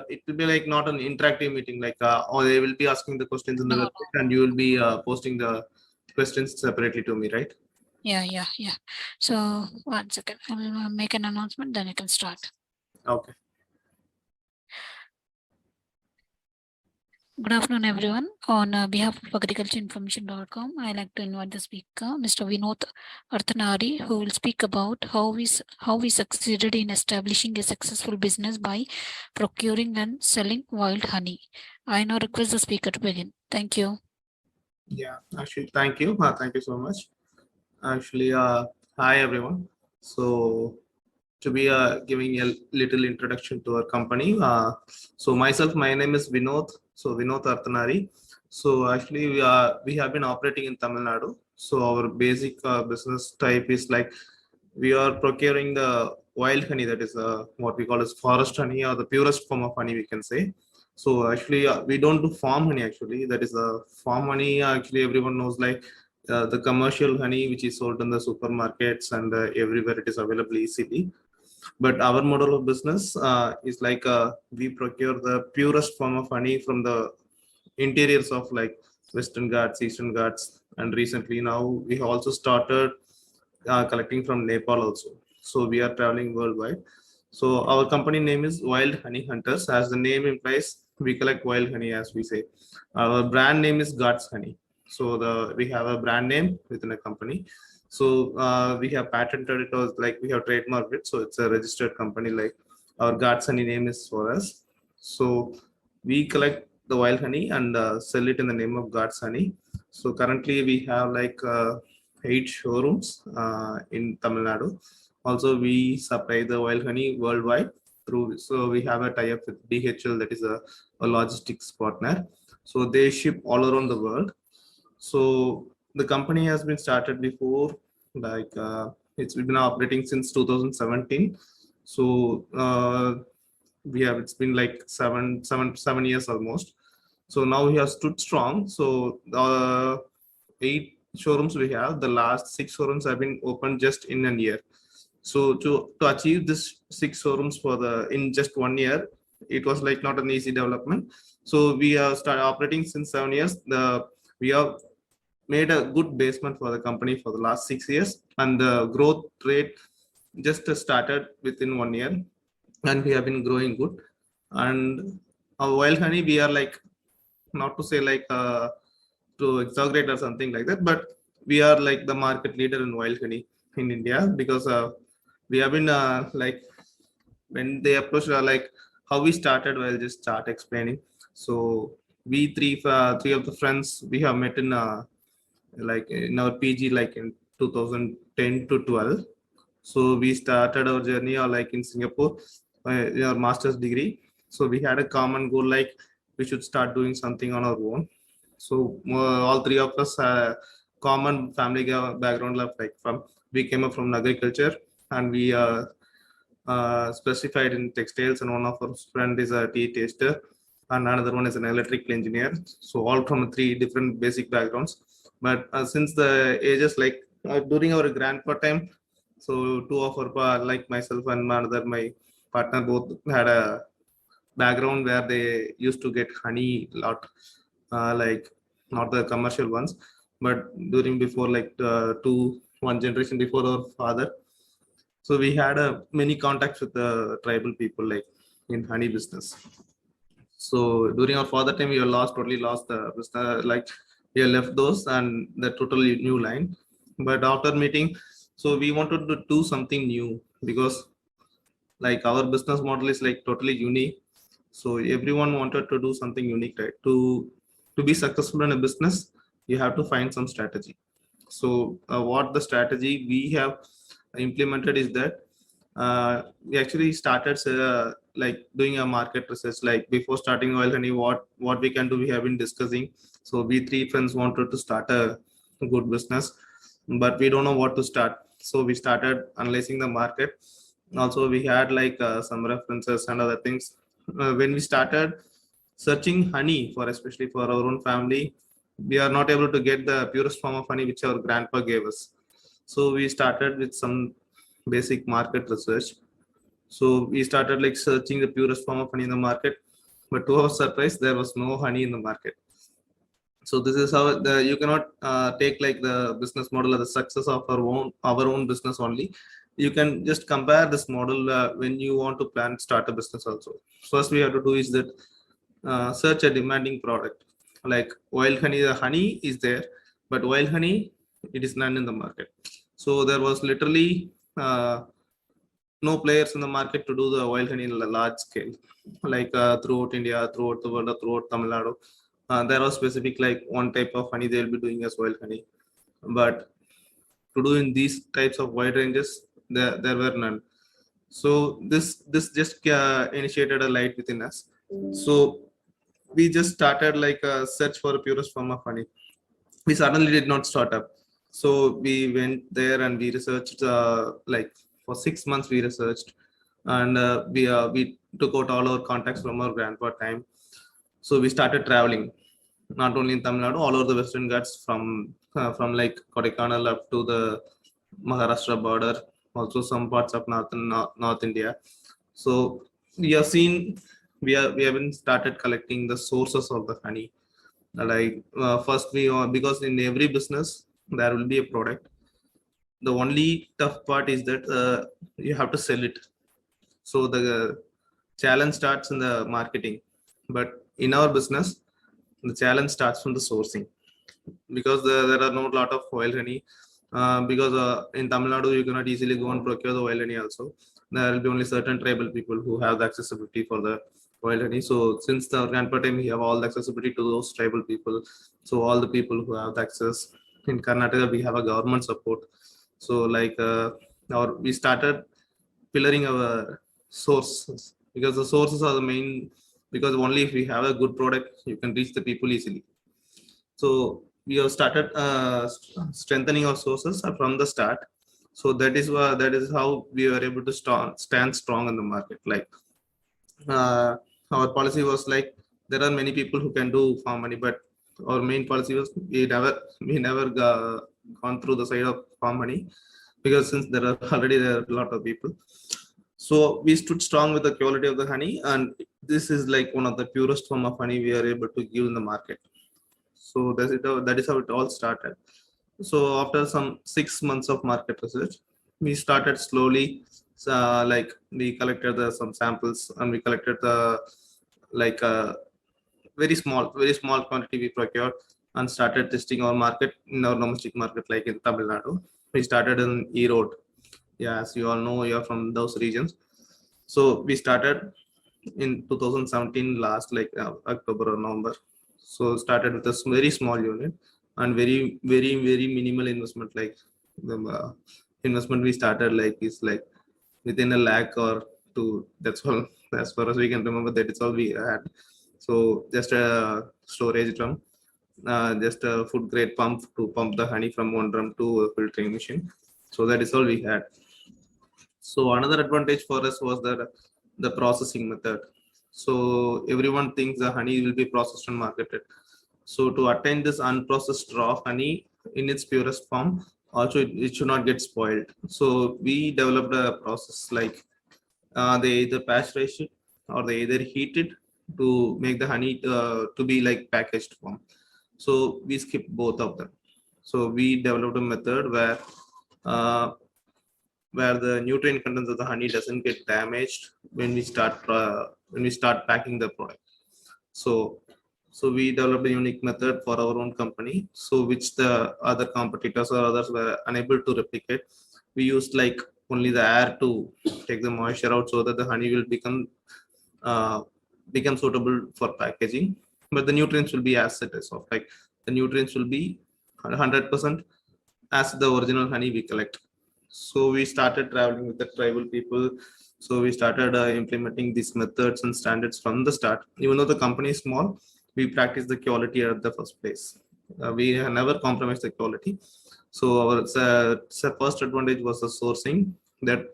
it will be like not an interactive meeting, like or they will be asking the questions in the website and you will be posting the questions separately to me, right? Yeah. So 1 second, I'll make an announcement, then you can start. Okay. Good afternoon, everyone. On behalf of agricultureinformation.com, I like to invite the speaker, Mr. Vinoth Arthanari, who will speak about how we succeeded in establishing a successful business by procuring and selling wild honey. I now request the speaker to begin. Thank you. Yeah, actually, thank you. Thank you so much. Actually, hi everyone. So to be giving a little introduction to our company. So myself, my name is Vinoth. So Vinoth Arthanari. So actually, we have been operating in Tamil Nadu. So our basic business type is like we are procuring the wild honey, that is what we call as forest honey, or the purest form of honey, we can say. So actually, we don't do farm honey. Actually, that is the farm honey. Actually, everyone knows like the commercial honey which is sold in the supermarkets and everywhere it is available easily. But our model of business is like we procure the purest form of honey from the interiors of like Western Ghats, Eastern Ghats, and recently now we have also started collecting from Nepal also. So we are traveling worldwide. So our company name is Wild Honey Hunters. As the name implies, we collect wild honey, as we say. Our brand name is Ghats Honey. So we have a brand name within a company. So we have patented it, or like we have trademarked it. So it's a registered company. Like our Ghats Honey name is for us. So we collect the wild honey and sell it in the name of Ghats Honey. So currently we have like 8 showrooms in Tamil Nadu. Also, we supply the wild honey worldwide through. So we have a tie-up with DHL, that is a logistics partner. So they ship all around the world. So the company has been started before, like it's been operating since 2017. So it's been like seven years almost. So now we have stood strong. So 8 showrooms we have. The last 6 showrooms have been opened just in a year. So to achieve this 6 showrooms in just 1 year, it was like not an easy development. So we have started operating since 7 years. We have made a good basement for the company for the last 6 years, and the growth rate just started within 1 year, and we have been growing good. And our wild honey, we are like, not to say like to exaggerate or something like that, but we are like the market leader in wild honey in India, because we have been like, when they approached like how we started, I'll just start explaining. So we three of the friends, we have met in like in our PG, like in 2010 to 12. So we started our journey like in Singapore, in our master's degree. So we had a common goal, like we should start doing something on our own. So all 3 of us common family background, like we came up from agriculture, and we specified in textiles, and one of our friend is a tea taster, and another one is an electrical engineer. So all from 3 different basic backgrounds. But since the ages, like during our grandpa time, so 2 of our like myself and my partner, both had a background where they used to get honey a lot, like not the commercial ones, but during before like 1 generation before our father. So we had many contacts with the tribal people, like in honey business. So during our father time, we totally lost the business, like we left those and the totally new line. But after meeting, so we wanted to do something new, because like our business model is like totally unique. So everyone wanted to do something unique, right? To be successful in a business, you have to find some strategy. So what the strategy we have implemented is that we actually started like doing a market research. Like before starting oil honey, what we can do, we have been discussing. So we 3 friends wanted to start a good business, but we don't know what to start. So we started analyzing the market. Also we had like some references and other things. When we started searching honey for, especially for our own family, we are not able to get the purest form of honey which our grandpa gave us. So we started with some basic market research. So we started like searching the purest form of honey in the market. But to our surprise, there was no honey in the market. So this is how you cannot take like the business model or the success of our own business only. You can just compare this model when you want to plan start a business also. First we have to do is that search a demanding product. Like wild honey, the honey is there, but wild honey, it is none in the market. So there was literally no players in the market to do the wild honey in a large scale, like throughout India, throughout the world, or throughout Tamil Nadu. There was specific like one type of honey they will be doing as wild honey, but to do in these types of wide ranges, there were none. So this just initiated a light within us. So we just started like a search for a purest form of honey. We suddenly did not start up. So we went there and we researched like for 6 months we researched, and we took out all our contacts from our grandpa time. So we started traveling, not only in Tamil Nadu, all over the Western Ghats, from like Kodaikanal up to the Maharashtra border, also some parts of North India. So we have seen, we haven't started collecting the sources of the honey. Like first because in every business there will be a product. The only tough part is that you have to sell it. So the challenge starts in the marketing, but in our business the challenge starts from the sourcing, because there are no lot of wild honey. Because in Tamil Nadu you cannot easily go and procure the wild honey also. There will be only certain tribal people who have the accessibility for the wild honey. So since the grandpa time, we have all the accessibility to those tribal people. So all the people who have the access. In Karnataka we have a government support. So like we started pillaring our sources, because the sources are the main, because only if we have a good product you can reach the people easily. So we have started strengthening our sources from the start. So that is how we were able to stand strong in the market. Like our policy was like, there are many people who can do farm money, but our main policy was we never gone through the side of farm money, because since there are a lot of people. So we stood strong with the quality of the honey, and this is like one of the purest form of honey we are able to give in the market. So that is how it all started. So after some 6 months of market research, we started slowly, like we collected some samples, and we collected the like very small quantity we procured, and started testing our market in our domestic market, like in Tamil Nadu. We started in Erode. Yeah, as you all know, you're from those regions. So we started in 2017 last, like October or November. So started with a very small unit and very minimal investment. Like the investment we started like is like within a lakh or two. That's all. As far as we can remember, that is all we had. So just a storage drum, just a food grade pump to pump the honey from one drum to a filtering machine. So that is all we had. So another advantage for us was that the processing method. So everyone thinks the honey will be processed and marketed. So to attain this unprocessed raw honey in its purest form, also it should not get spoiled. So we developed a process like they either pasteurize it or they either heat it to make the honey to be like packaged form. So we skip both of them. So we developed a method uh, where the nutrient contents of the honey doesn't get damaged when we start packing the product. So we developed a unique method for our own company, so which the other competitors or others were unable to replicate. We used like only the air to take the moisture out, so that the honey will become suitable for packaging, but the nutrients will be as it is of, like the nutrients will be 100% as the original honey we collect. So we started traveling with the tribal people. So we started implementing these methods and standards from the start. Even though the company is small, we practice the quality at the first place. We have never compromised the quality. So our first advantage was the sourcing, that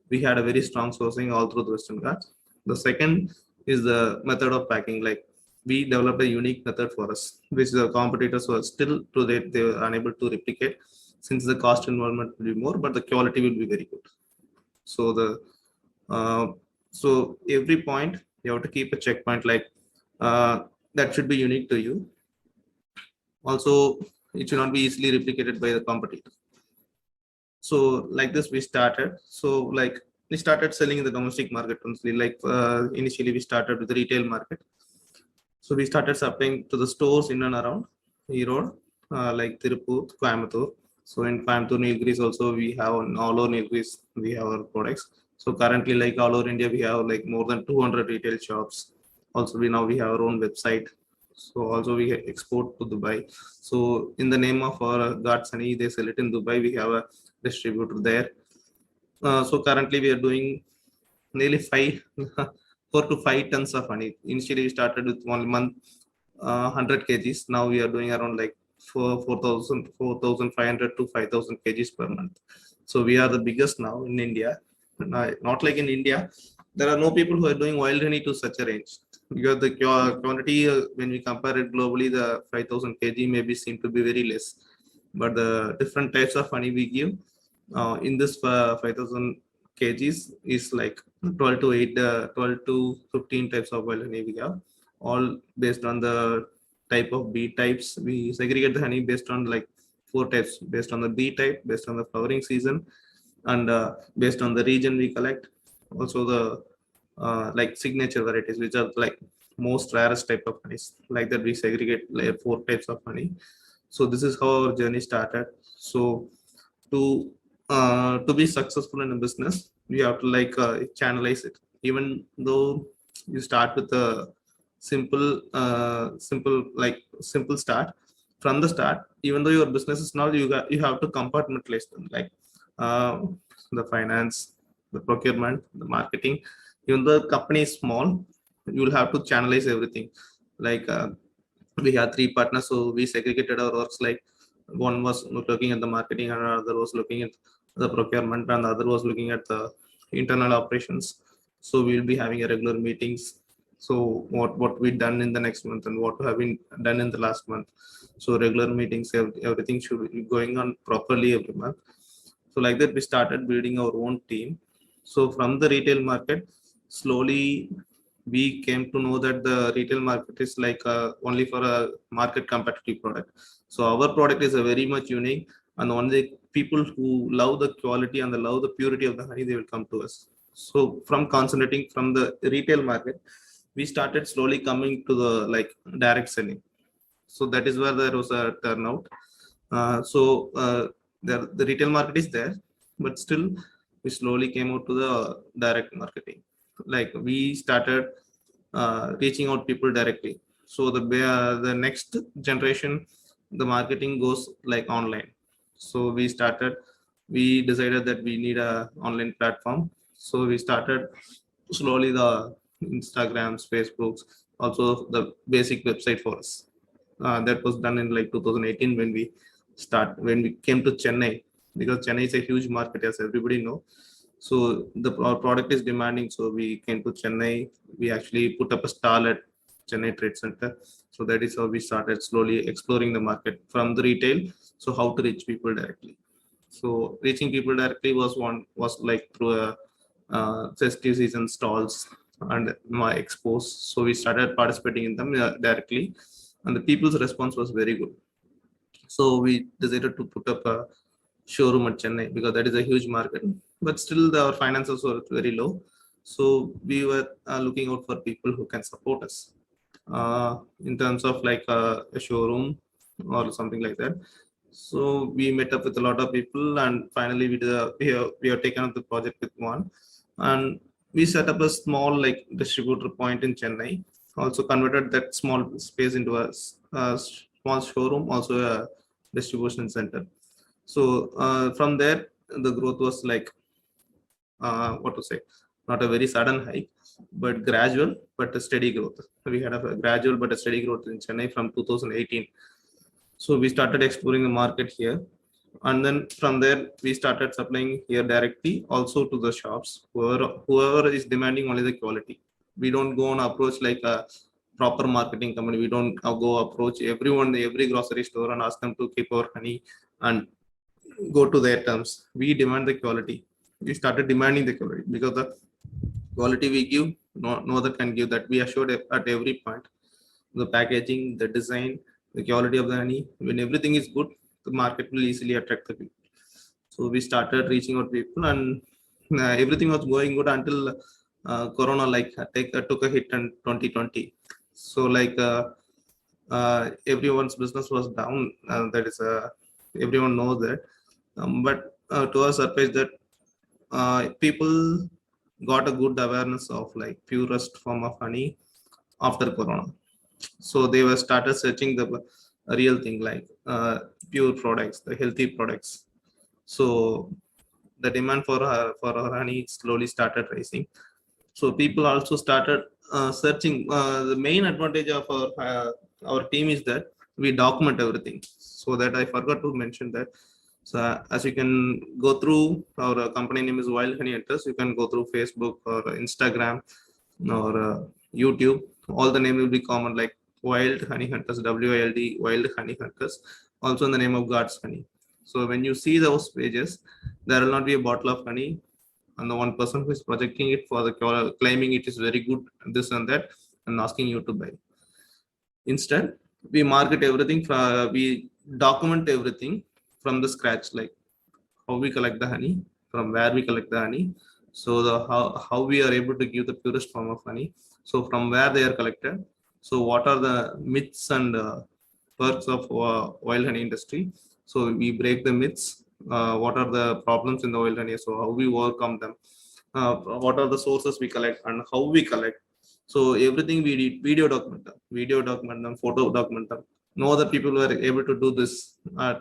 we had a very strong sourcing all through the Western Ghats. The second is the method of packing. Like we developed a unique method for us, which the competitors were still to date they were unable to replicate, since the cost involvement will be more, but the quality will be very good. So so every point you have to keep a checkpoint, like that should be unique to you. Also, it should not be easily replicated by the competitor. So like this, we started. So like we started selling in the domestic market only. Like initially, we started with the retail market. So we started supplying to the stores in and around Erode, like Tirupur, Coimbatore. So in Coimbatore, Nilgiris also we have all over Nilgiris we have our products. So currently, like all over India, we have like more than 200 retail shops. Also, we have our own website. So also we export to Dubai. So in the name of our Ghats honey, they sell it in Dubai. We have a distributor there. So currently we are doing nearly 4 to 5 tons of honey. Initially we started with 1 month, 100 kgs. Now we are doing around like 4,500 to 5,000 kgs per month. So we are the biggest now in India. Not like in India, there are no people who are doing wild honey to such a range, because the quantity when we compare it globally, the 5,000 kg maybe seem to be very less, but the different types of honey we give in this 5,000 kgs is like 12 to 15 types of wild honey we have, all based on the type of bee types. We segregate the honey based on like 4 types, based on the bee type, based on the flowering season, and based on the region we collect. Also the like signature varieties, which are like most rarest type of honeys, like that we segregate like 4 types of honey. So this is how our journey started. So to be successful in a business, we have to like channelize it. Even though you start with a simple start, from the start, even though your business is now, you have to compartmentalize them, like uh, the finance, the procurement, the marketing. Even though the company is small, you will have to channelize everything. Like we have 3 partners, so we segregated our works. Like one was looking at the marketing, and another was looking at the procurement, and the other was looking at the internal operations. So we will be having a regular meetings. So what we done in the next month and what have been done in the last month. So regular meetings, everything should be going on properly every month. So like that, we started building our own team. So from the retail market, slowly we came to know that the retail market is like only for a market competitive product. So our product is a very much unique, and only people who love the quality and the love the purity of the honey, they will come to us. So from concentrating from the retail market, we started slowly coming to the like direct selling. So that is where there was a turnout. The retail market is there, but still we slowly came out to the direct marketing. Like we started reaching out people directly. So the next generation, the marketing goes like online. So we decided that we need a online platform. So we started slowly the Instagrams, Facebooks, also the basic website for us. That was done in like 2018 when we came to Chennai, because Chennai is a huge market, as everybody know. So our product is demanding. So we came to Chennai. We actually put up a stall at Chennai Trade Center. So that is how we started slowly exploring the market from the retail. So how to reach people directly. So reaching people directly was like through a festive season stalls and my expos. So we started participating in them directly, and the people's response was very good. So we decided to put up a showroom at Chennai, because that is a huge market, but still our finances were very low. So we were looking out for people who can support us in terms of like a showroom or something like that. So we met up with a lot of people, and finally we have taken up the project with one, and we set up a small like distributor point in Chennai. Also converted that small space into a small showroom, also a distribution center. So from there, the growth was like what to say, not a very sudden hike, but gradual, but a steady growth. We had a gradual but a steady growth in Chennai from 2018. So we started exploring the market here, and then from there we started supplying here directly, also to the shops. Whoever is demanding only the quality. We don't go on approach like a proper marketing company. We don't go approach every grocery store and ask them to keep our honey and go to their terms. We demand the quality. We started demanding the quality, because the quality we give, no other can give that. We assured at every point. the packaging, the design, the quality of the honey. When everything is good, the market will easily attract the people. So we started reaching out people, and everything was going good until Corona took a hit in 2020. So everyone's business was down. That is everyone knows that. But to our surprise, that people got a good awareness of like purest form of honey after Corona. So they were started searching the real thing, like pure products, the healthy products. So the demand for our honey slowly started rising. So people also started searching. The main advantage of our team is that we document everything. So that I forgot to mention that. So as you can go through, our company name is Wild Honey Hunters. You can go through Facebook or Instagram or YouTube. All the name will be common, like Wild Honey Hunters, WILD, Wild Honey Hunters. Also in the name of Ghats honey. So when you see those pages, there will not be a bottle of honey, and the one person who is projecting it for the claiming it is very good, this and that, and asking you to buy. Instead, we market everything. We document everything from the scratch, like how we collect the honey, from where we collect the honey, so the how we are able to give the purest form of honey, so from where they are collected, so what are the myths and perks of wild honey industry. So we break the myths. What are the problems in the wild honey, so how we overcome them, what are the sources we collect and how we collect. So everything we did, video document them, photo document them. No other people were able to do this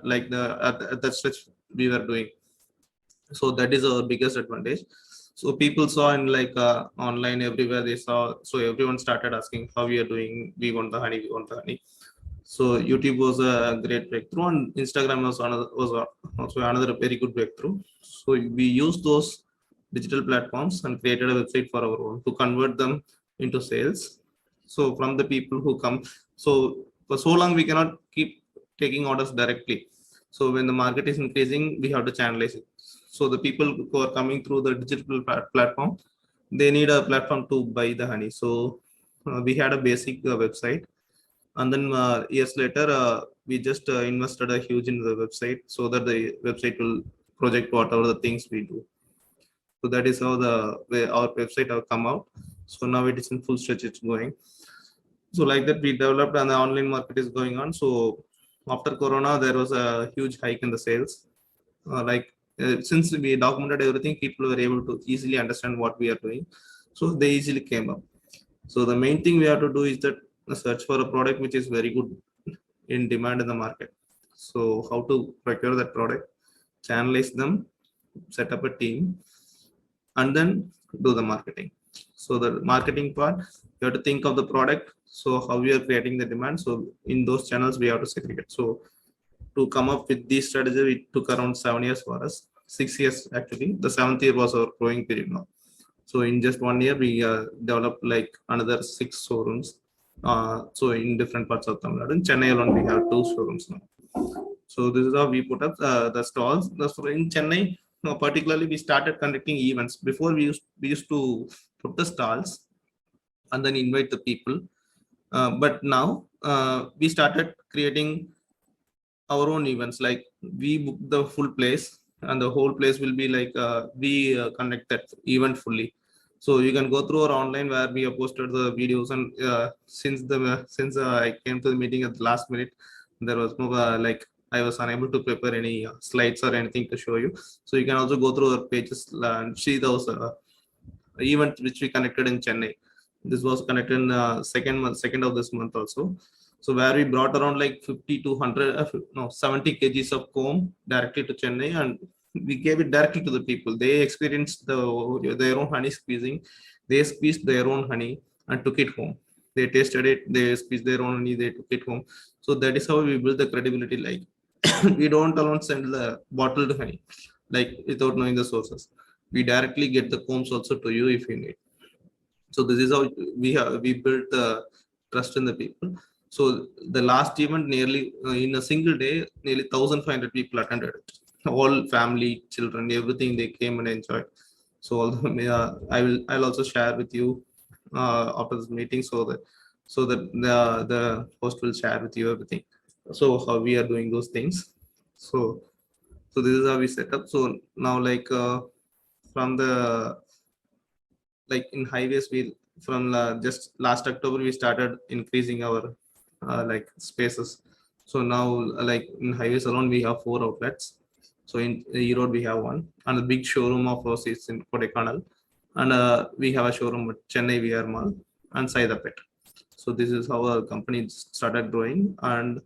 like at that stretch we were doing. So that is our biggest advantage. So people saw in online everywhere they saw. So everyone started asking how we are doing. We want the honey. We want the honey. So YouTube was a great breakthrough, and Instagram was also another very good breakthrough. So we used those digital platforms and created a website for our own to convert them into sales. So from the people who come, so for so long we cannot keep taking orders directly. So when the market is increasing, we have to channelize it. So the people who are coming through the digital platform, they need a platform to buy the honey. So we had a basic website, and then years later we just invested a huge in the website, so that the website will project whatever the things we do. So that is how our website have come out. So now it is in full stretch, it's going. So like that we developed, and the online market is going on. So after Corona, there was a huge hike in the sales. Since we documented everything, people were able to easily understand what we are doing. So they easily came up. So the main thing we have to do is that search for a product which is very good in demand in the market. So how to procure that product, channelize them, set up a team, and then do the marketing. So the marketing part, you have to think of the product. So how we are creating the demand. So in those channels, we have to segregate. So to come up with this strategy, it took around 7 years for us, 6 years actually. The 7th year was our growing period now. So in just 1 year, we developed like another 6 showrooms. So in different parts of Tamilnadu. In Chennai alone, we have 2 showrooms now. So this is how we put up the stalls. In Chennai, particularly, we started conducting events. Before we used to put the stalls and then invite the people. But now we started creating our own events. Like we book the full place, and the whole place will be like we conduct that event fully. So you can go through our online where we have posted the videos, and since I came to the meeting at the last minute, there was no I was unable to prepare any slides or anything to show you. So you can also go through our pages and see those events which we connected in Chennai. This was connected in second of this month also. So where we brought around like 50 to 100, 70 kgs of comb directly to Chennai, and we gave it directly to the people. They experienced their own honey squeezing. They squeezed their own honey and took it home. They tasted it. They squeezed their own honey. They took it home. So that is how we build the credibility. Like we don't alone send the bottled honey, like without knowing the sources. We directly get the combs also to you if you need. So this is how we built the trust in the people. So the last event, nearly in a single day, nearly 1,500 people attended it. All family, children, everything, they came and enjoyed. So I'll also share with you after this meeting, so that so that the host will share with you everything. So how we are doing those things. So this is how we set up. So now like from the like in highways, we from just last October we started increasing our like spaces. So now like in highways alone we have 4 outlets. So in Erode we have one, and the big showroom of ours is in Kodaikanal, and we have a showroom at Chennai VR Mall and Saidapet. So this is how our company started growing, and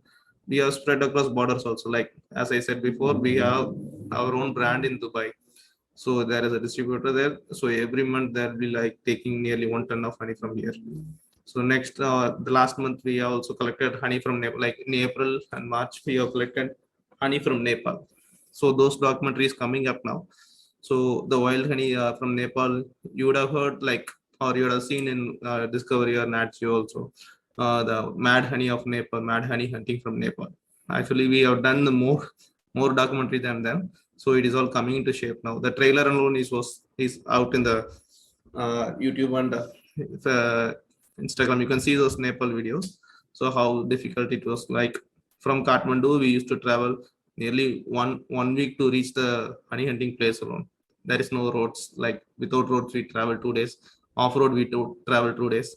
we have spread across borders also. Like as I said before, we have our own brand in Dubai. So there is a distributor there. So every month they'll be like taking nearly 1 ton of honey from here. So next, the last month we have also collected honey from Nepal. Like in April and March, we have collected honey from Nepal. So those documentaries coming up now. So the wild honey from Nepal, you would have heard like, or you would have seen in Discovery or Nat Geo also, the mad honey of Nepal, mad honey hunting from Nepal. Actually, we have done the more documentary than them. So it is all coming into shape now. The trailer alone is out in the YouTube and Instagram. You can see those Nepal videos. So how difficult it was. Like from Kathmandu, we used to travel nearly one week to reach the honey hunting place alone. There is no roads. Like without roads, we travel 2 days. Off road, we travel 2 days,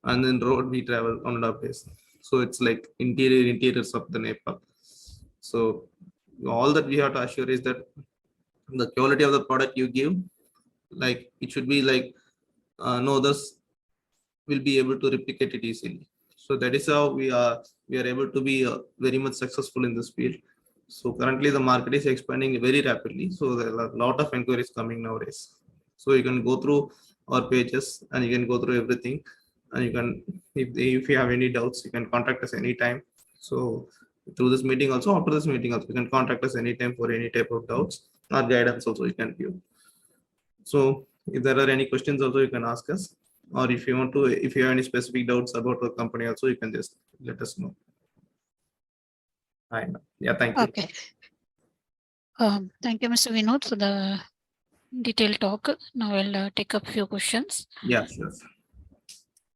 and then road we travel 1.5 days. So it's like interiors of the Nepal. So all that we have to assure is that the quality of the product you give, like it should be like no others will be able to replicate it easily. So that is how we are able to be very much successful in this field. So currently the market is expanding very rapidly. So there are a lot of inquiries coming nowadays. So you can go through our pages and you can go through everything, and you can, if you have any doubts, you can contact us anytime. So through this meeting also, after this meeting also, you can contact us anytime for any type of doubts or guidance also you can give. So if there are any questions also, you can ask us, or if you want to, if you have any specific doubts about our company also, you can just let us know. Yeah, thank you. Okay. Thank you, Mr. Vinoth, for the detailed talk. Now I'll take up few questions. Yeah, sure.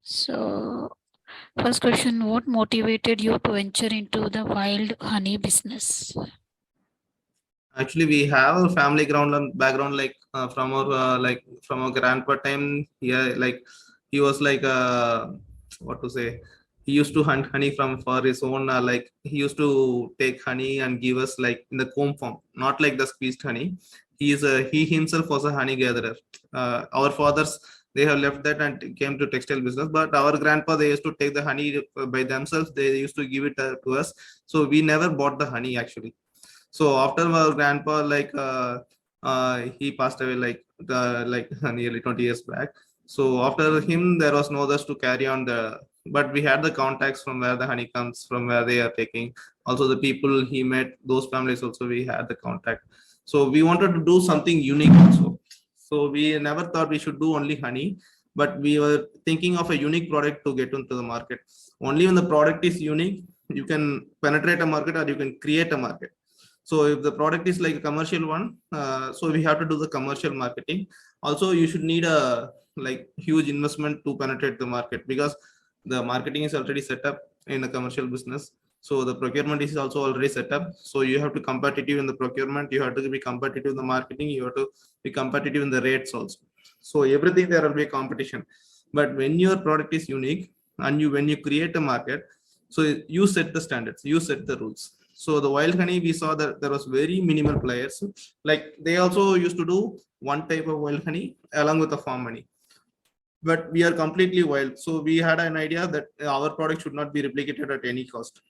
So first question, what motivated you to venture into the wild honey business? Actually, we have a family background, like from our grandpa time. Yeah, like he was like what to say, he used to hunt honey from for his own like he used to take honey and give us like in the comb form, not like the squeezed honey. He himself was a honey gatherer. Our fathers, they have left that and came to textile business, but our grandpa, they used to take the honey by themselves. They used to give it to us. So we never bought the honey actually. So after our grandpa, like he passed away like nearly 20 years back. So after him, there was no others to carry on the, but we had the contacts from where the honey comes from, where they are taking. Also the people he met, those families also, we had the contact. So we wanted to do something unique also. So we never thought we should do only honey, but we were thinking of a unique product to get into the market. Only when the product is unique, you can penetrate a market or you can create a market. So if the product is like a commercial one, so we have to do the commercial marketing. Also, you should need a like huge investment to penetrate the market, because the marketing is already set up in a commercial business. So the procurement is also already set up. So you have to be competitive in the procurement. You have to be competitive in the marketing. You have to be competitive in the rates also. So everything there will be competition. But when your product is unique and when you create a market, so you set the standards, you set the rules. So the wild honey, we saw that there was very minimal players. Like they also used to do one type of wild honey along with the farm honey, but we are completely wild. So we had an idea that our product should not be replicated at any cost.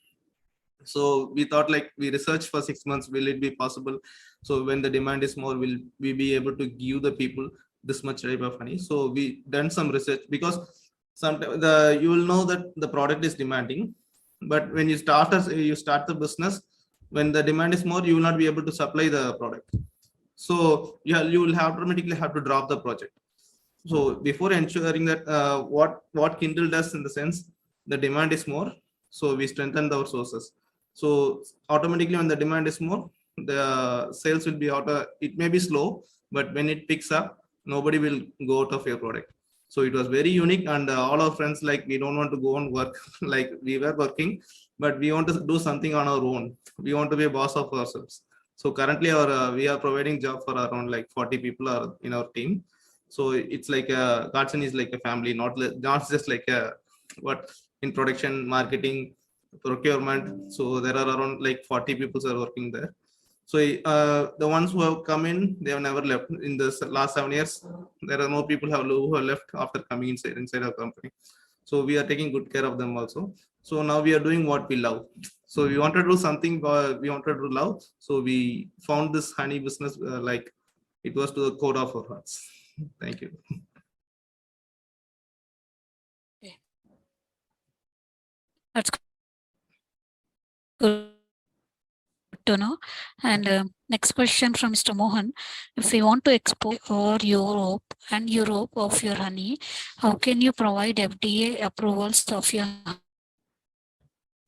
So we thought, like, we researched for 6 months, will it be possible? So when the demand is more, will we be able to give the people this much type of honey? So we done some research, because sometimes you will know that the product is demanding, but when you start the business, when the demand is more, you will not be able to supply the product. So yeah, you will automatically have to drop the project. So before ensuring that what Kindle does, in the sense the demand is more, so we strengthened our sources. So automatically when the demand is more, the sales will be it may be slow, but when it picks up, nobody will go out of your product. So it was very unique, and all our friends, like, we don't want to go and work like we were working, but we want to do something on our own. We want to be a boss of ourselves. So currently our we are providing job for around like 40 people are in our team. So it's like Ghats is like a family, not just like a what in production, marketing, procurement. So there are around like 40 people are working there. So the ones who have come in, they have never left in the last 7 years. There are no people who have left after coming inside our company. So we are taking good care of them also. So now we are doing what we love. So we wanted to do something we wanted to love. So we found this honey business, like it was to the core of our hearts. Thank you. Okay. That's good to know. And next question from Mr. Mohan. If we want to export or Europe of your honey, how can you provide FDA approvals of your?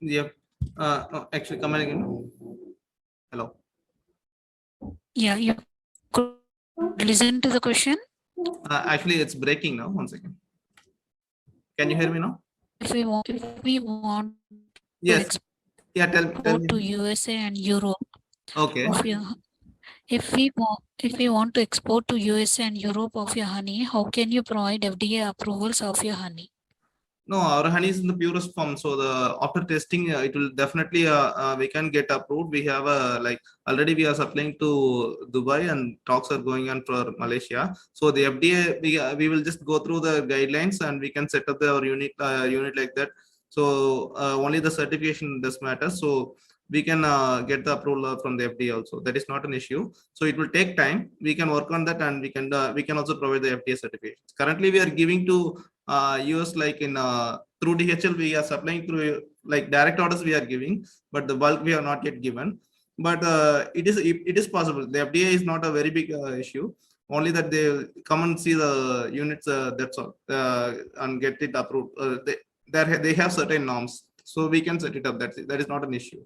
Yep. No, actually, come again. Hello. Yeah, you could listen to the question. Actually, it's breaking now. 1 second. Can you hear me now? If we want Yes. to Yeah. Tell export to me. USA and Europe. Okay. If we want to export to USA and Europe of your honey, how can you provide FDA approvals of your honey? No, our honey is in the purest form. So after testing, it will definitely we can get approved. We have like already we are supplying to Dubai, and talks are going on for Malaysia. So the FDA, we will just go through the guidelines, and we can set up our unit like that. So only the certification does matter. So we can get the approval from the FDA also. That is not an issue. So it will take time. We can work on that, and we can also provide the FDA certifications. Currently, we are giving to US, like in through DHL, we are supplying through like direct orders we are giving, but the bulk we have not yet given. But it is possible. The FDA is not a very big issue. Only that they come and see the units. That's all, and get it approved. They have certain norms, so we can set it up. That is not an issue.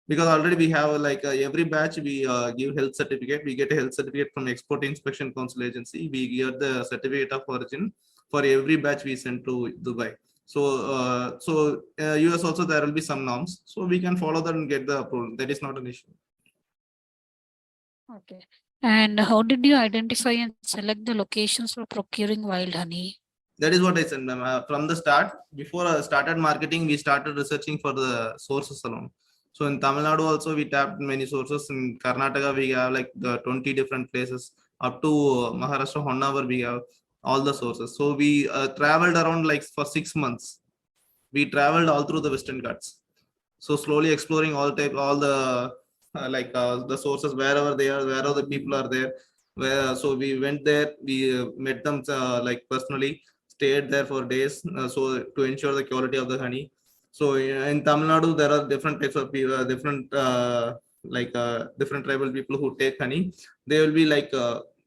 Because already we have like every batch we give health certificate. We get a health certificate from Export Inspection Council agency. We get the certificate of origin for every batch we send to Dubai. So US also there will be some norms, so we can follow that and get the approval. That is not an issue. Okay. And how did you identify and select the locations for procuring wild honey? That is what I said, ma'am. From the start, before I started marketing, we started researching for the sources alone. So in Tamilnadu also, we tapped many sources. In Karnataka, we have like the 20 different places. Up to Maharashtra, Honnavar, we have all the sources. So we traveled around like for 6 months. We traveled all through the Western Ghats. So slowly exploring all the sources wherever they are, wherever the people are there. So we went there, we met them like personally, stayed there for days, so to ensure the quality of the honey. So in Tamil Nadu, there are different types of people, different tribal people who take honey. They will be like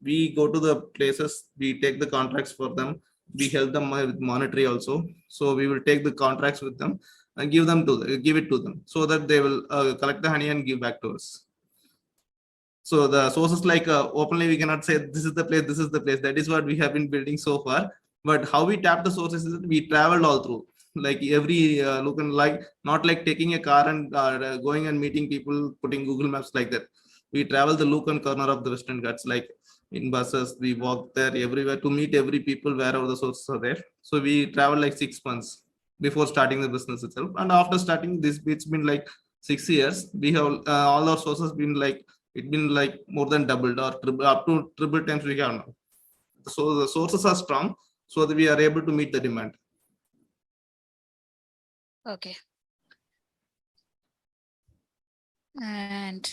we go to the places, we take the contracts for them, we help them with monetary also. So we will take the contracts with them and give it to them, so that they will collect the honey and give back to us. So the sources, like openly we cannot say this is the place. That is what we have been building so far. But how we tap the sources is that we traveled all through, like every look and like, not like taking a car and going and meeting people, putting Google Maps like that. We travel the look and corner of the Western Ghats, like in buses. We walk there everywhere to meet every people wherever the sources are there. So we travel like 6 months before starting the business itself. And after starting this, it's been like 6 years. We have all our sources been like, it's been like more than doubled or up to triple times we have now. So the sources are strong, so that we are able to meet the demand. Okay. And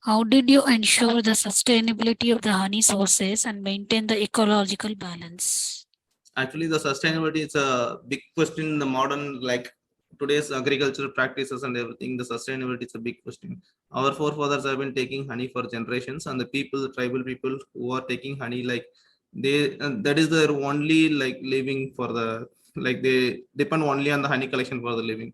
how did you ensure the sustainability of the honey sources and maintain the ecological balance? Actually, the sustainability is a big question in the modern, like today's agricultural practices and everything. The sustainability is a big question. Our forefathers have been taking honey for generations, and the tribal people who are taking honey, like that is their only like living for the, like they depend only on the honey collection for the living.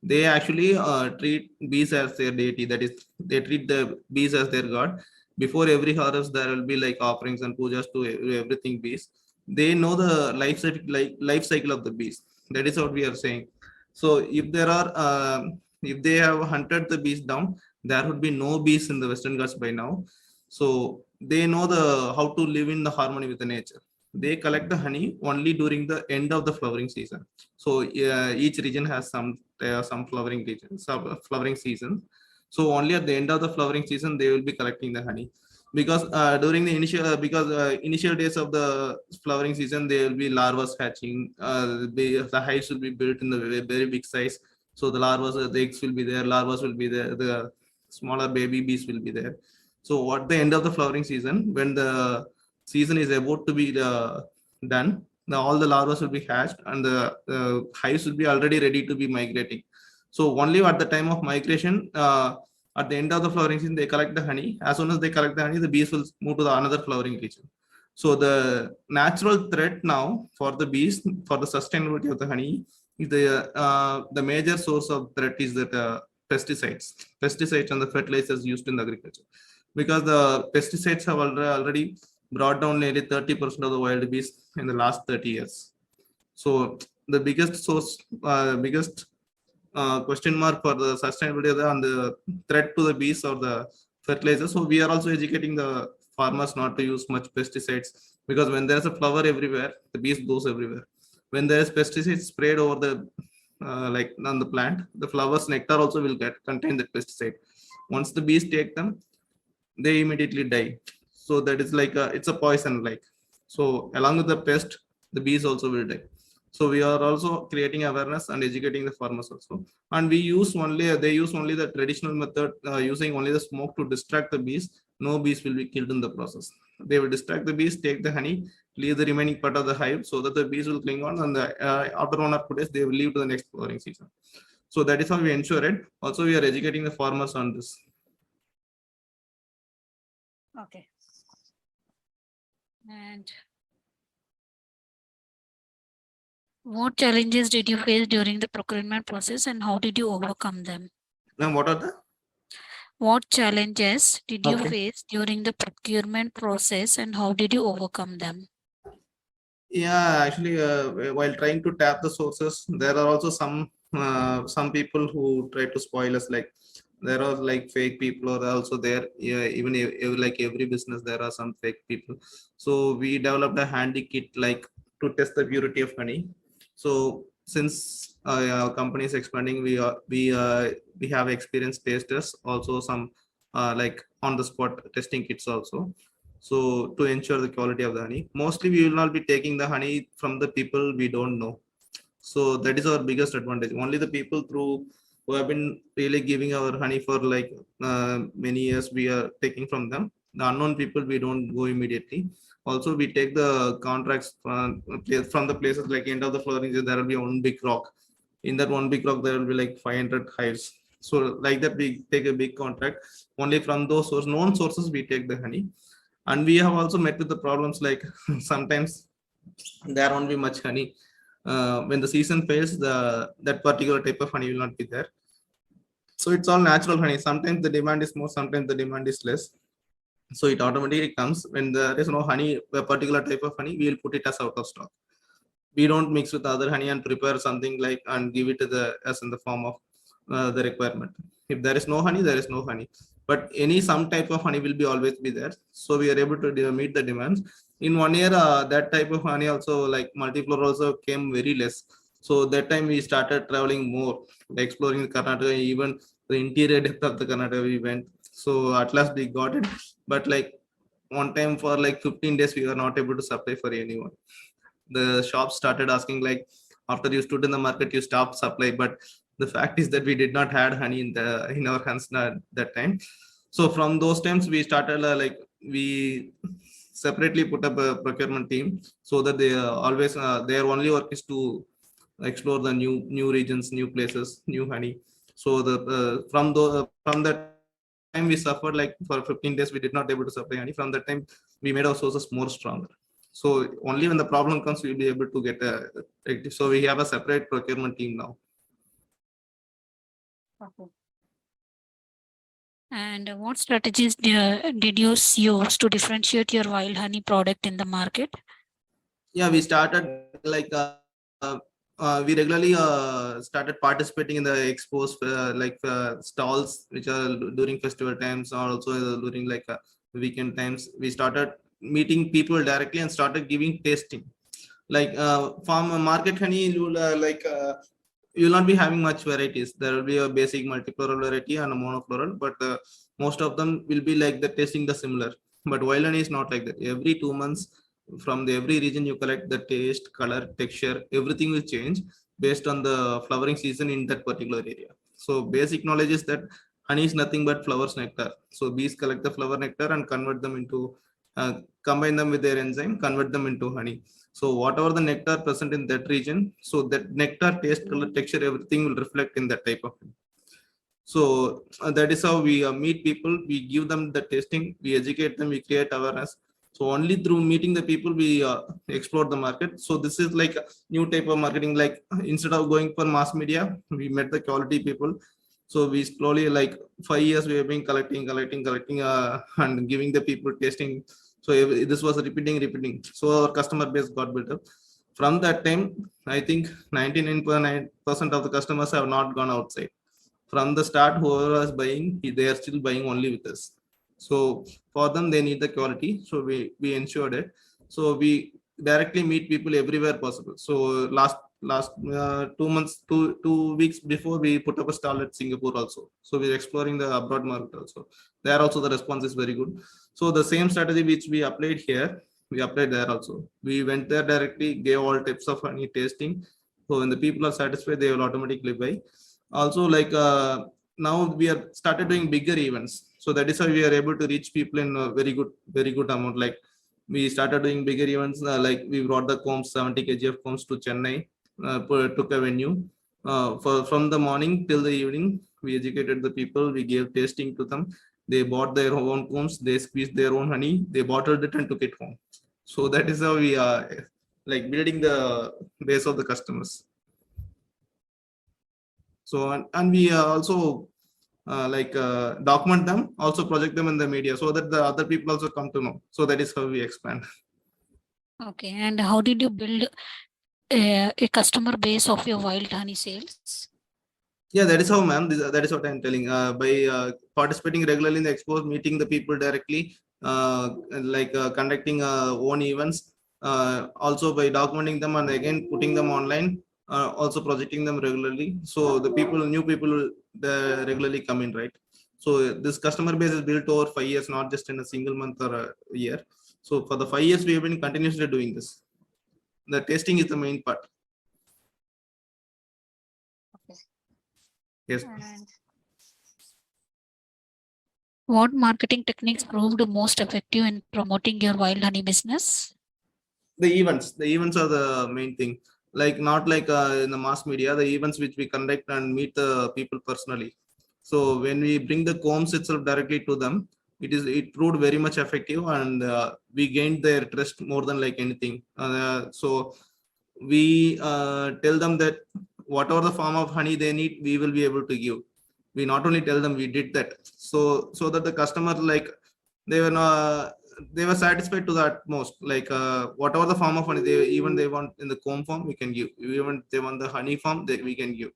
They actually treat bees as their deity. That is, they treat the bees as their god. Before every harvest, there will be like offerings and pujas to everything bees. they know the life cycle of the bees. That is what we are saying. So if there are if they have hunted the bees down, there would be no bees in the Western Ghats by now. So they know the how to live in the harmony with the nature. They collect the honey only during the end of the flowering season. So each region has some flowering region, some flowering season. So only at the end of the flowering season they will be collecting the honey, because during the initial days of the flowering season there will be larvae hatching. The hives will be built in the very big size. So the larvae, the eggs will be there, larvae will be there, the smaller baby bees will be there. So at the end of the flowering season, when the season is about to be done, all the larvae will be hatched and the hives will be already ready to be migrating. So only at the time of migration, at the end of the flowering season, they collect the honey. As soon as they collect the honey, the bees will move to the another flowering region. So the natural threat now for the bees, for the sustainability of the honey, is the major source of threat is that pesticides and the fertilizers used in the agriculture, because the pesticides have already brought down nearly 30% of the wild bees in the last 30 years. So the biggest question mark for the sustainability on the threat to the bees or the fertilizer. So we are also educating the farmers not to use much pesticides, because when there's a flower everywhere, the bees goes everywhere. When there is pesticides sprayed over the like on the plant, the flowers nectar also will get contain that pesticide. Once the bees take them, they immediately die. So that is like it's a poison, like. So along with the pest, the bees also will die. So we are also creating awareness and educating the farmers also. And they use only the traditional method, using only the smoke to distract the bees. No bees will be killed in the process. They will distract the bees, take the honey, leave the remaining part of the hive, so that the bees will cling on, and after 1 or 2 days they will leave to the next flowering season. So that is how we ensure it. Also we are educating the farmers on this. Okay. And what challenges did you face during the procurement process and how did you overcome them? Now what are the What challenges did you Okay. face during the procurement process and how did you overcome them? Yeah, actually, while trying to tap the sources, there are also some people who try to spoil us. Like there are like fake people, or also there. Yeah, even like every business, there are some fake people. So we developed a handy kit like to test the purity of honey. So since our company is expanding, we have experienced testers, also some like on the spot testing kits also. So to ensure the quality of the honey, mostly we will not be taking the honey from the people we don't know. So that is our biggest advantage. Only the people who have been really giving our honey for like many years, we are taking from them. The unknown people we don't go immediately. Also we take the contracts from the places like end of the flowering season, there will be one big rock. In that one big rock there will be like 500 hives. So like that we take a big contract. Only from those known sources we take the honey. And we have also met with the problems like sometimes there won't be much honey. When the season fails, that particular type of honey will not be there. So it's all natural honey. Sometimes the demand is more, sometimes the demand is less. So it automatically comes when there is no honey, a particular type of honey, we will put it as out of stock. We don't mix with other honey and prepare something like and give it to the as in the form of the requirement. If there is no honey, there is no honey. But some type of honey will be always be there. So we are able to meet the demands. In 1 year, that type of honey also like multiflora also came very less. So that time we started traveling more, like exploring the Karnataka, even the interior depth of the Karnataka we went. So at last we got it. But like one time for like 15 days, we were not able to supply for anyone. The shops started asking like, after you stood in the market, you stopped supply. But the fact is that we did not had honey in our hands at that time. So from those times we started like we separately put up a procurement team, so that they always their only work is to explore the new regions, new places, new honey. So the from that time we suffered like for 15 days we did not able to supply honey. From that time we made our sources more stronger. So only when the problem comes we'll be able to get a. So we have a separate procurement team now. Okay. And what strategies did you use to differentiate your wild honey product in the market? Yeah, we started like we regularly started participating in the expos, stalls which are during festival times, or also during weekend times. We started meeting people directly and started giving tasting. Like farm market honey, you will not be having much varieties. There will be a basic multifloral variety and a monofloral, but most of them will be like the tasting the similar. But wild honey is not like that. Every 2 months, from the every region you collect the taste, color, texture, everything will change based on the flowering season in that particular area. So basic knowledge is that honey is nothing but flowers nectar. So bees collect the flower nectar and convert them into combine them with their enzyme, convert them into honey. So whatever the nectar present in that region, so that nectar, taste, color, texture, everything will reflect in that type of honey. So that is how we meet people. We give them the tasting, we educate them, we create awareness. So only through meeting the people we explore the market. So this is like a new type of marketing. Like instead of going for mass media, we met the quality people. So we slowly, like 5 years, we have been collecting, and giving the people tasting. So this was repeating. So our customer base got built up. From that time, I think 99% of the customers have not gone outside. From the start, whoever was buying, they are still buying only with us. So for them, they need the quality. So we ensured it. So we directly meet people everywhere possible. So last 2 months, two weeks before, we put up a stall at Singapore also. So we're exploring the abroad market also. There also the response is very good. So the same strategy which we applied here, we applied there also. We went there directly, gave all types of honey tasting. So when the people are satisfied, they will automatically buy. Also, like now we are started doing bigger events. So that is how we are able to reach people in a very good amount. Like we started doing bigger events, like we brought the combs, 70 kg of combs to Chennai, took a venue from the morning till the evening. We educated the people, we gave tasting to them. They bought their own combs, they squeezed their own honey, they bottled it and took it home. So that is how we are like building the base of the customers. So and we also document them, also project them in the media, so that the other people also come to know. So that is how we expand. Okay, and how did you build a customer base of your wild honey sales? Yeah, that is how, ma'am. That is what I'm telling. By participating regularly in the expos, meeting the people directly, conducting own events, also by documenting them and again putting them online, also projecting them regularly. So the people, new people, regularly come in, right? So this customer base is built over 5 years, not just in a single month or a year. So for the 5 years, we have been continuously doing this. The testing is the main part. Okay. Yes. And what marketing techniques proved most effective in promoting your wild honey business? The events are the main thing. Like not like in the mass media, the events which we conduct and meet the people personally. So when we bring the combs itself directly to them, it proved very much effective, and we gained their trust more than like anything. So we tell them that whatever the form of honey they need, we will be able to give. We not only tell them, we did that. So that the customer, like they were satisfied to the utmost. Like whatever the form of honey they want in the comb form, we can give. Even they want the honey form, we can give.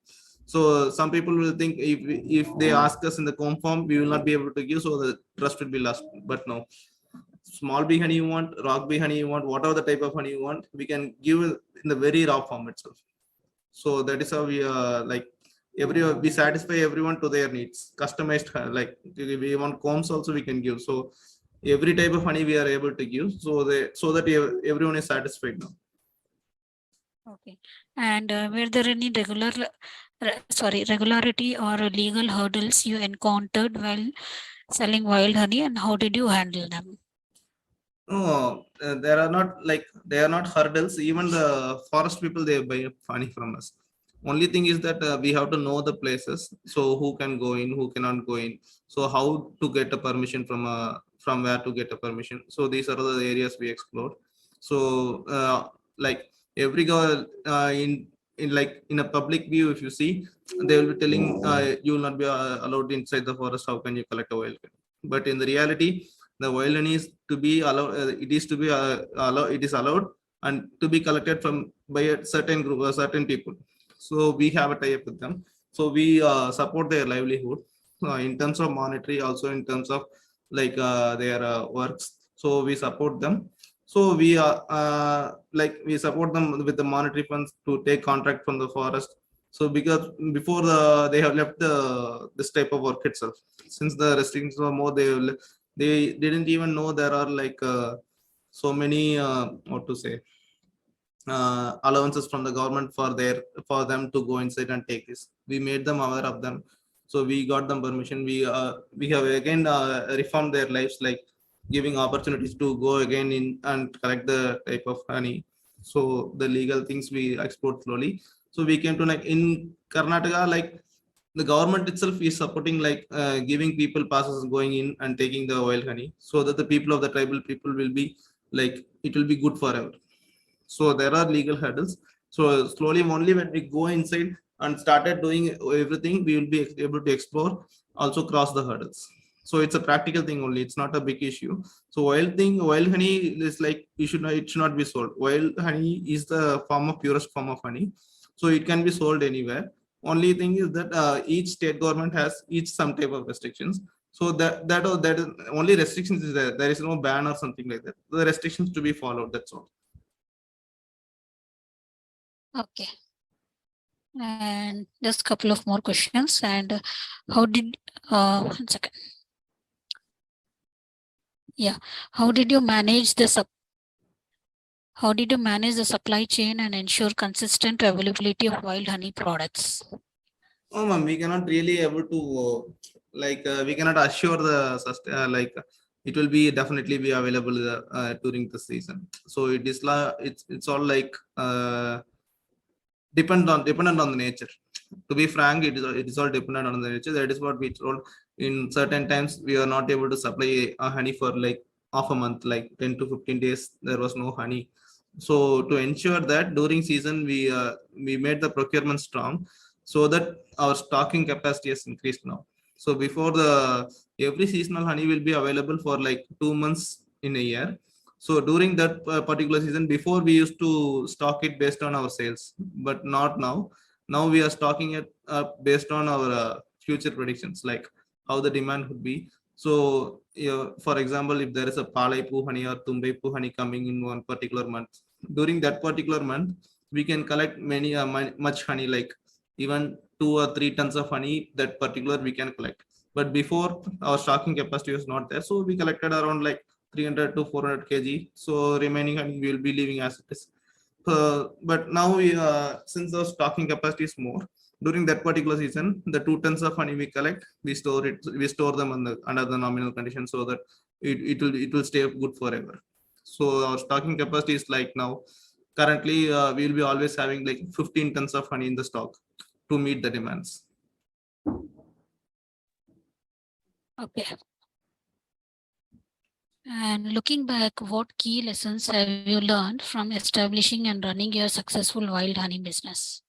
So some people will think if they ask us in the comb form, we will not be able to give, so the trust will be lost. But no, small bee honey you want, rock bee honey you want, whatever the type of honey you want, we can give in the very raw form itself. So that is how we we satisfy everyone to their needs. Customized, like we want combs also, we can give. So every type of honey we are able to give, so that everyone is satisfied now. Okay, and were there any regularity or legal hurdles you encountered while selling wild honey, and how did you handle them? No, they are not hurdles. Even the forest people, they buy honey from us. Only thing is that we have to know the places, so who can go in, who cannot go in. So how to get a permission from where to get a permission. So these are the areas we explored. So like every girl in a public view, if you see, they will be telling you will not be allowed inside the forest. How can you collect a wild honey? But in the reality, the wild honey is to be allowed. It is to be allowed. It is allowed and to be collected from by a certain group or certain people. So we have a tie-up with them. So we support their livelihood in terms of monetary, also in terms of like their works. So we support them. So we like we support them with the monetary funds to take contract from the forest. So because before they have left this type of work itself, since the restrictions were more, they didn't even know there are like so many what to say allowances from the government for them to go inside and take this. We made them aware of them, so we got them permission. We have again reformed their lives, like giving opportunities to go again in and collect the type of honey. So the legal things we explored slowly. So we came to like in Karnataka, like the government itself is supporting like giving people passes going in and taking the wild honey, so that the people of the tribal people will be like it will be good forever. So there are legal hurdles. So slowly only when we go inside and started doing everything, we will be able to explore, also cross the hurdles. So it's a practical thing only, it's not a big issue. So wild honey is like it should not be sold. Wild honey is the purest form of honey, so it can be sold anywhere. Only thing is that each state government has each some type of restrictions. So that is only restrictions is there. There is no ban or something like that. The restrictions to be followed. That's all. Okay. And just a couple of more questions. And how did 1 second. Yeah. How did you manage the supply chain and ensure consistent availability of wild honey products? Oh, ma'am, we cannot really able to we cannot assure the it will be definitely be available during the season. So it is it's all like dependent on the nature. To be frank, it is all dependent on the nature. That is what we told. In certain times, we are not able to supply honey for like half a month, like 10 to 15 days. There was no honey. So to ensure that during season, we made the procurement strong, so that our stocking capacity has increased now. So before every seasonal honey will be available for like 2 months in a year. So during that particular season, before we used to stock it based on our sales, but not now. Now we are stocking it based on our future predictions, like how the demand would be. So, for example, if there is a Palaipu honey or Tumbaipu honey coming in one particular month, during that particular month, we can collect much honey, like even 2 or 3 tons of honey that particular we can collect. But before, our stocking capacity was not there, so we collected around like 300 to 400 kg. So remaining honey we will be leaving as it is. But now since the stocking capacity is more, during that particular season, the 2 tons of honey we collect, we store them under the nominal condition, so that it will stay good forever. So our stocking capacity is like now currently we will be always having like 15 tons of honey in the stock to meet the demands. Okay. And looking back, what key lessons have you learned from establishing and running your successful wild honey business?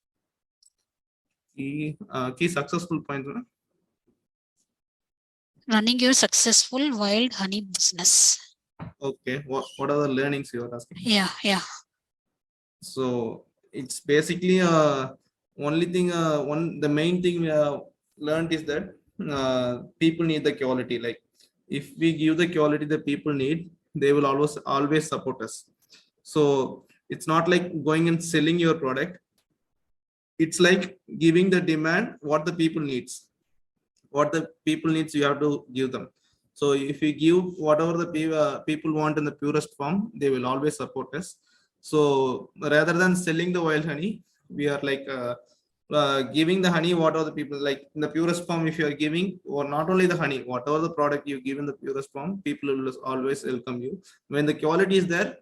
Key successful points. Running your successful wild honey business. Okay, what are the learnings you are asking? Yeah. So it's basically only thing the main thing we have learned is that people need the quality. Like if we give the quality the people need, they will always support us. So it's not like going and selling your product. It's like giving the demand what the people needs. What the people needs, you have to give them. So if you give whatever the people want in the purest form, they will always support us. So rather than selling the wild honey, we are like giving the honey what are the people like in the purest form. If you are giving, or not only the honey, whatever the product you give in the purest form, people will always welcome you. When the quality is there,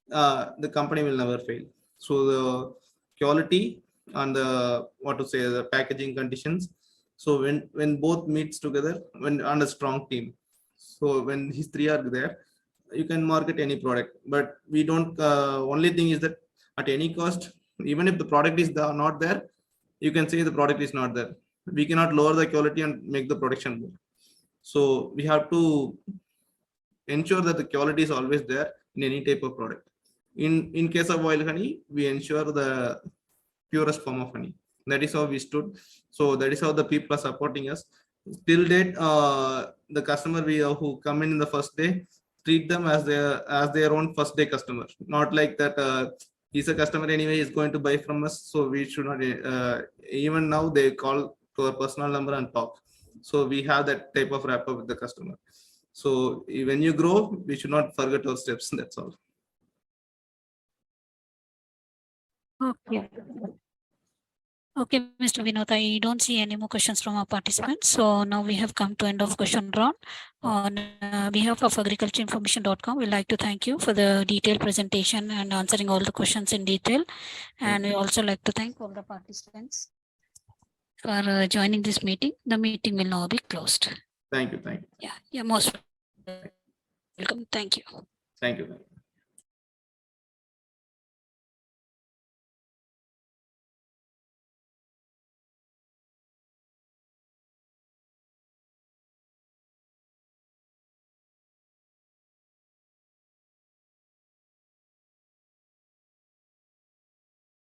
the company will never fail. So the quality and the packaging conditions. So when both meets together, when on a strong team, so when these three are there, you can market any product. But we don't. Only thing is that at any cost, even if the product is not there, you can say the product is not there. We cannot lower the quality and make the production more. So we have to ensure that the quality is always there in any type of product. In case of wild honey, we ensure the purest form of honey. That is how we stood. So that is how the people are supporting us. Till date, the customer who come in the first day, treat them as their own first day customer. Not like that. He's a customer anyway. He's going to buy from us. So we should not. Even now, they call to our personal number and talk. So we have that type of rapport with the customer. So when you grow, we should not forget our steps. That's all. Okay. Okay, Mr. Vinoth, I don't see any more questions from our participants. So now we have come to end of question round. On behalf of agricultureinformation.com, we'd like to thank you for the detailed presentation and answering all the questions in detail. And we also like to thank all the participants for joining this meeting. The meeting will now be closed. Thank you. Thank you. Yeah, most welcome. Thank you. Thank you.